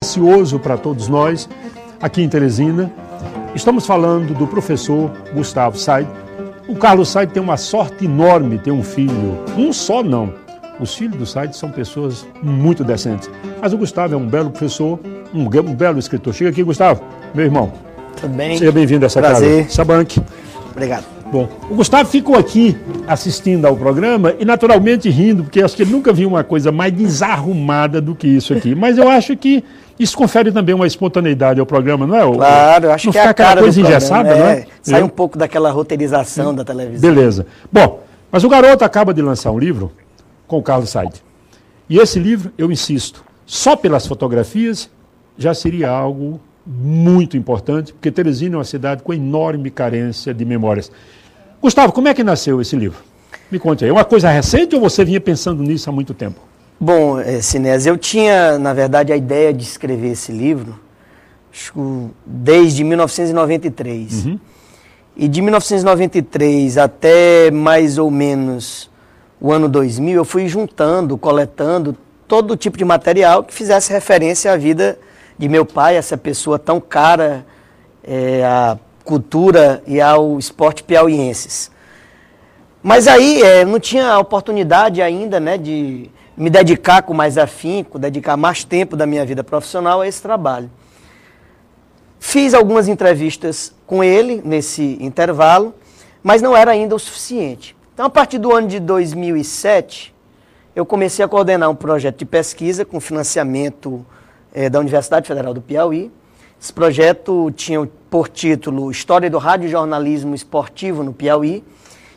precioso para todos nós, aqui em Teresina. Estamos falando do professor Gustavo Said. O Carlos Said tem uma sorte enorme, tem um filho, um só não. Os filhos do Said são pessoas muito decentes. Mas o Gustavo é um belo professor, um belo escritor. Chega aqui, Gustavo, meu irmão. Tudo bem? Seja bem-vindo a essa Prazer. casa. Sabanque. Obrigado. Bom, o Gustavo ficou aqui assistindo ao programa e naturalmente rindo, porque acho que ele nunca viu uma coisa mais desarrumada do que isso aqui. Mas eu acho que isso confere também uma espontaneidade ao programa, não é? Claro, eu acho que é a cara coisa do engessada, programa, não é? Sai um pouco daquela roteirização da televisão. Beleza. Bom, mas o garoto acaba de lançar um livro com o Carlos Said. E esse livro, eu insisto, só pelas fotografias já seria algo muito importante, porque Teresina é uma cidade com enorme carência de memórias. Gustavo, como é que nasceu esse livro? Me conte aí. É uma coisa recente ou você vinha pensando nisso há muito tempo? Bom, Sinésio, eu tinha, na verdade, a ideia de escrever esse livro desde 1993. Uhum. E de 1993 até mais ou menos o ano 2000, eu fui juntando, coletando todo tipo de material que fizesse referência à vida de meu pai, essa pessoa tão cara à cultura e ao esporte piauienses. Mas aí não tinha a oportunidade ainda, né, de me dedicar com mais afinco, dedicar mais tempo da minha vida profissional a esse trabalho. Fiz algumas entrevistas com ele nesse intervalo, mas não era ainda o suficiente. Então, a partir do ano de 2007, eu comecei a coordenar um projeto de pesquisa com financiamento da Universidade Federal do Piauí. Esse projeto tinha por título História do Radiojornalismo Esportivo no Piauí,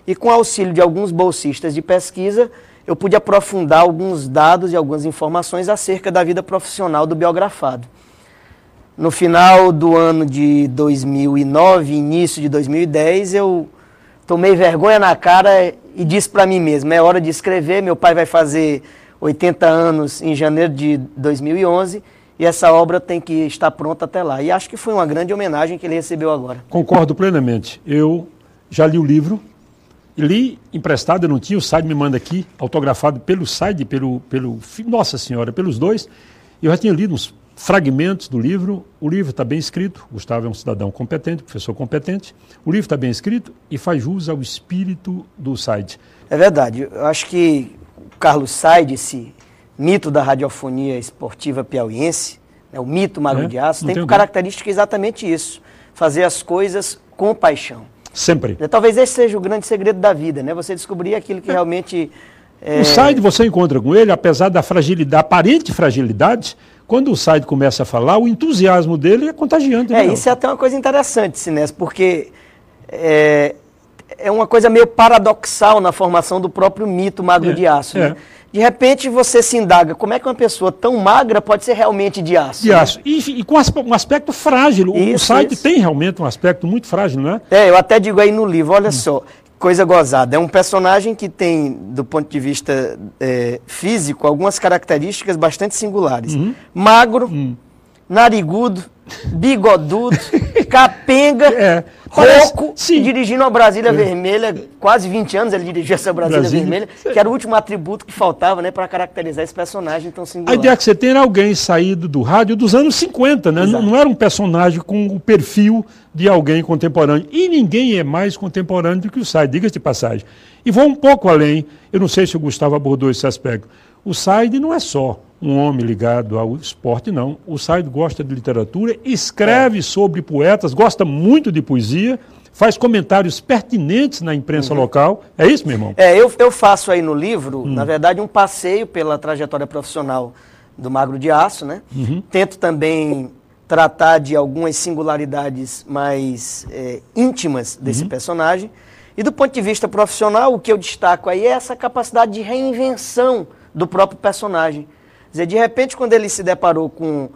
e com auxílio de alguns bolsistas de pesquisa, eu pude aprofundar alguns dados e algumas informações acerca da vida profissional do biografado. No final do ano de 2009, início de 2010, eu tomei vergonha na cara e disse para mim mesmo, é hora de escrever, meu pai vai fazer 80 anos em janeiro de 2011 e essa obra tem que estar pronta até lá. E acho que foi uma grande homenagem que ele recebeu agora. Concordo plenamente. Eu já li o livro, li emprestado, eu não tinha, o Said me manda aqui, autografado pelo Said, Nossa Senhora, pelos dois. Eu já tinha lido uns fragmentos do livro, o livro está bem escrito, Gustavo é um cidadão competente, professor competente, o livro está bem escrito e faz jus ao espírito do Said. É verdade, eu acho que o Carlos Said, esse mito da radiofonia esportiva piauiense, o mito Magro de Aço, tem por característica exatamente isso, fazer as coisas com paixão. Sempre. Talvez esse seja o grande segredo da vida, né? Você descobrir aquilo que realmente... O Said, você encontra com ele, apesar da fragilidade, aparente fragilidade, quando o Said começa a falar, o entusiasmo dele é contagiante. Isso é até uma coisa interessante, Sinés, porque é uma coisa meio paradoxal na formação do próprio mito Magro de Aço. Né? De repente você se indaga, como é que uma pessoa tão magra pode ser realmente de aço? De aço. E com um aspecto frágil. O Said tem realmente um aspecto muito frágil, não é? Eu até digo aí no livro, olha só, coisa gozada. É um personagem que tem, do ponto de vista físico, algumas características bastante singulares. Magro, narigudo, bigodudo, capenga, rouco, dirigindo a Brasília Vermelha, quase 20 anos ele dirigiu essa Brasília Vermelha, que era o último atributo que faltava, né, para caracterizar esse personagem tão singular. A ideia que você tem era alguém saído do rádio dos anos 50, né? Não era um personagem com o perfil de alguém contemporâneo. E ninguém é mais contemporâneo do que o Said, diga-se de passagem. E vou um pouco além, eu não sei se o Gustavo abordou esse aspecto. O Said não é só um homem ligado ao esporte, não. O Said gosta de literatura, escreve sobre poetas, gosta muito de poesia, faz comentários pertinentes na imprensa local. É isso, meu irmão? Eu faço aí no livro, na verdade, um passeio pela trajetória profissional do Magro de Aço, né? Tento também tratar de algumas singularidades mais íntimas desse personagem. E do ponto de vista profissional, o que eu destaco aí é essa capacidade de reinvenção do próprio personagem. Quer dizer, de repente, quando ele se deparou com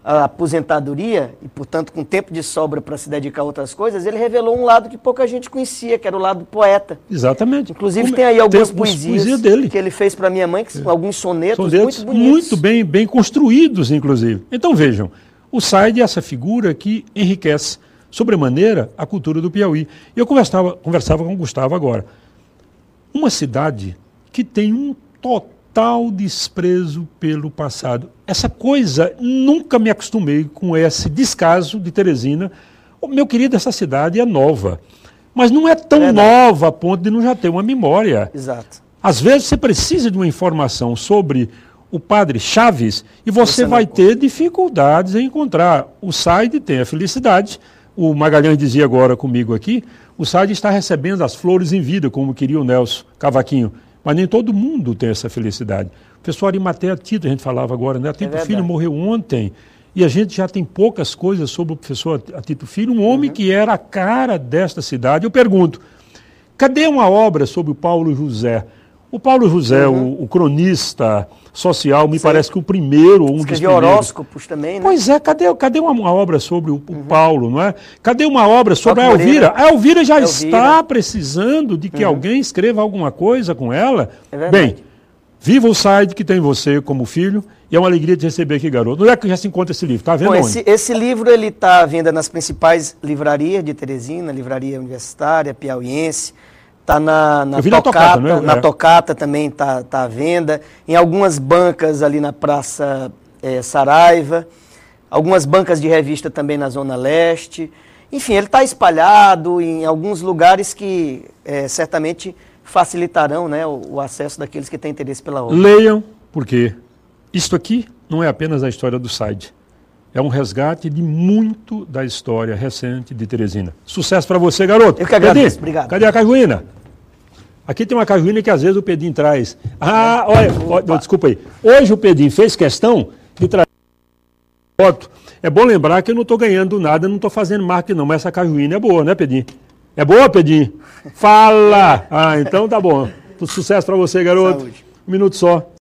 a aposentadoria e, portanto, com tempo de sobra para se dedicar a outras coisas, ele revelou um lado que pouca gente conhecia, que era o lado poeta. Exatamente. Inclusive, tem aí algumas poesias dele que ele fez para minha mãe, que são alguns sonetos muito bonitos. Muito bem construídos, inclusive. Então, vejam, o Said é essa figura que enriquece sobremaneira a cultura do Piauí. E eu conversava com o Gustavo agora. Uma cidade que tem um total desprezo pelo passado. Essa coisa, nunca me acostumei com esse descaso de Teresina. Oh, meu querido, essa cidade é nova, mas não é tão nova a ponto de não já ter uma memória. Exato. Às vezes você precisa de uma informação sobre o padre Chaves e você vai ter dificuldades em encontrar. O SAID tem a felicidade, o Magalhães dizia agora comigo aqui, o SAID está recebendo as flores em vida, como queria o Nelson Cavaquinho, mas nem todo mundo tem essa felicidade. O professor Arimatea Tito, a gente falava agora, né? Tito Filho morreu ontem, e a gente já tem poucas coisas sobre o professor Tito Filho, um homem que era a cara desta cidade. Eu pergunto, cadê uma obra sobre o Paulo José? O Paulo José, o cronista social, me parece que o primeiro, ou um dos primeiros. Horóscopos também, né? Pois é, cadê uma obra sobre o Paulo, não é? Cadê uma obra sobre a Elvira? A Elvira já está precisando de que alguém escreva alguma coisa com ela. É verdade. Bem, viva o SAID que tem você como filho, e é uma alegria te receber aqui, garoto. Onde é que já se encontra esse livro? Está vendo onde? Esse livro está à venda nas principais livrarias de Teresina, Livraria Universitária, Piauiense. Está na Tocata, né? Na Tocata também está à venda, em algumas bancas ali na Praça Saraiva, algumas bancas de revista também na Zona Leste. Enfim, ele está espalhado em alguns lugares que certamente facilitarão, né, o acesso daqueles que têm interesse pela obra. Leiam, porque isto aqui não é apenas a história do SAID. É um resgate de muito da história recente de Teresina. Sucesso para você, garoto. Eu que agradeço, obrigado. Cadê a cajuína? Aqui tem uma cajuína que às vezes o Pedinho traz. Ah, olha, desculpa aí. Hoje o Pedinho fez questão de trazer foto. É bom lembrar que eu não estou ganhando nada, não estou fazendo marketing não, mas essa cajuína é boa, né, Pedinho? É boa, Pedinho? Fala! Ah, então tá bom. Sucesso para você, garoto. Saúde. Um minuto só.